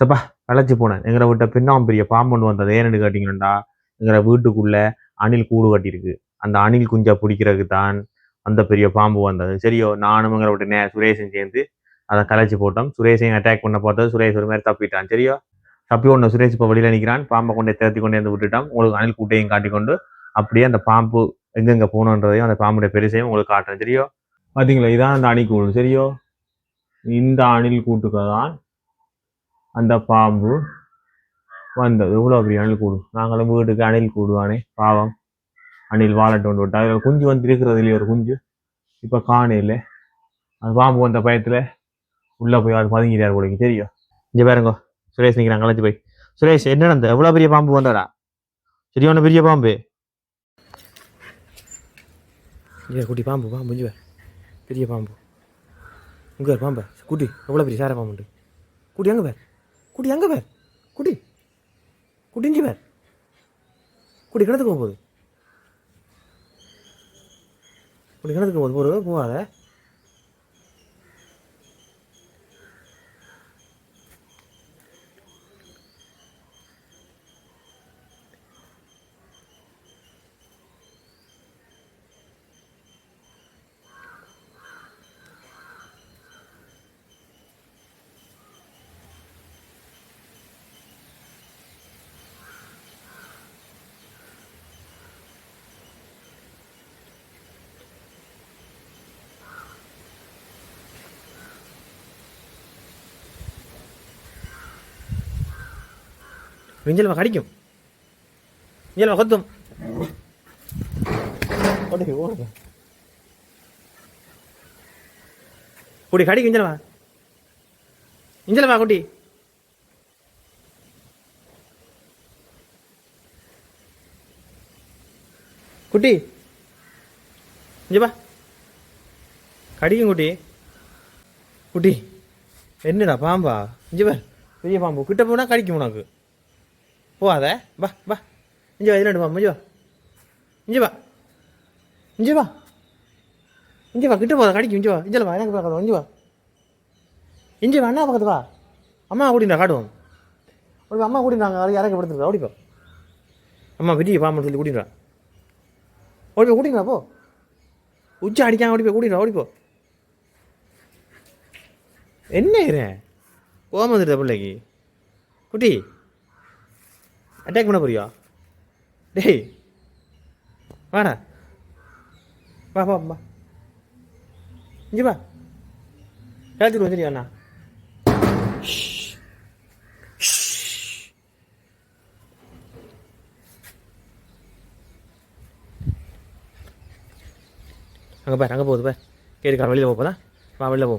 சப்பா களைச்சி போனேன். எங்களை விட்ட பின்னாம் பெரிய பாம்பொண்டு வந்தது. ஏன்னு கேட்டீங்கன்னா எங்களை வீட்டுக்குள்ள அணில் கூடு கட்டியிருக்கு. அந்த அணில் குஞ்சா பிடிக்கிறதுக்கு தான் அந்த பெரிய பாம்பு வந்தது. சரியோ நானும் எங்களை விட்டு சுரேஷும் சேர்ந்து அதை கலைச்சி போட்டோம். சுரேஷையும் அட்டாக் பண்ண பார்த்தது. சுரேஷ் ஒரு மாதிரி தப்பிட்டான். சரியோ தப்பி ஒன்று சுரேஷ் இப்போ வெளியில நிற்கிறான். பாம்பை கொண்டே தேர்த்தி கொண்டே வந்து விட்டுட்டான். உங்களுக்கு அணில் கூட்டையும் காட்டிக்கொண்டு அப்படியே அந்த பாம்பு எங்கெங்க போகணுன்றதையும் அந்த பாம்புடைய பெருசையும் உங்களுக்கு காட்டுறேன். சரியோ பார்த்தீங்களா இதான் அந்த அணிக்கூடு. சரியோ இந்த அணில் கூட்டுக்கு தான் அந்த பாம்பு வந்தது. இவ்வளோ பெரிய அணில் கூடு. நாங்களும் வீட்டுக்கு அணில் கூடுவானே பாவம் அணில் வாழட்டு கொண்டு விட்டா. அதில் குஞ்சு வந்து இருக்கிறது இல்லையா ஒரு குஞ்சு இப்போ காணையில் அந்த பாம்பு வந்த பயத்தில் உள்ளே போய் அது பதுங்கிட்டார் போலிங்க. தெரியும் இங்கே பாருங்க சுரேஷ் நிற்கிறான் கலைச்சு போய். சுரேஷ் என்ன நடந்த எவ்வளோ பெரிய பாம்பு வந்தடா? சரியான பெரிய பாம்பு. இங்கே குட்டி பாம்பு பாம்பு இங்கே பெரிய பாம்பு. இங்கே பாம்பு குட்டி எவ்வளோ பெரிய சார பாம்பு. குட்டி அங்கே பேர் குட்டி அங்கே பேர் குட்டி குட்டி இஞ்சி பேர் குட்டி கிணத்துக்கு போகுது. குட்டி கிணத்துக்கு போகுது போகாத. விஞ்சல்மா கடிக்கும். விஞ்சல்மா கொத்தும். ஓடுங்க குடி கடிக்கும். விஞ்சல்மா விஞ்சல்மா குட்டி குட்டி இஞ்சப்பா கடிக்கும் குட்டி. குட்டி என்னடா பாம்பா? இஞ்சப்பா பெரிய பாம்பு கிட்ட போனால் கடிக்கும் உனக்கு. போகாத வா வா இஞ்சி வா. இதில் பாம்பு இஞ்சி வா இஞ்சி வா இஞ்சி வா இஞ்சி வா கிட்ட போதா கடிக்கும். இஞ்சி வா இஞ்சில் வா எனக்கு பார்க்காத. இஞ்சி வா இஞ்சி வா அண்ணா பக்கத்து வா. அம்மா கூட்டிண்டா காட்டுவோம். ஓடி அம்மா கூட்டினாங்க அது இறக்க படுத்துருக்கா. ஓடிப்போ அம்மா பெரிய பாம்புன்னு சொல்லி கூட்டின்றா. ஓடிப்போ கூட்டிங்களா போ. உச்சி அடிக்காம ஓடிப்போ கூட்டின்றா. ஓடிப்போ என்ன ஏறேன் கோவம் வந்துடுதா பிள்ளைக்கு. குட்டி அட்டாக் பண்ண போறியா? டேய் வாடா வா வா வா இங்கே வா கேட்டுட்டு வந்துடுயா அண்ணா. அங்கே பார் அங்கே போகுது பார். கேட்டுக்கார வெளியில் போப்போதான் வா வெளியில் போ.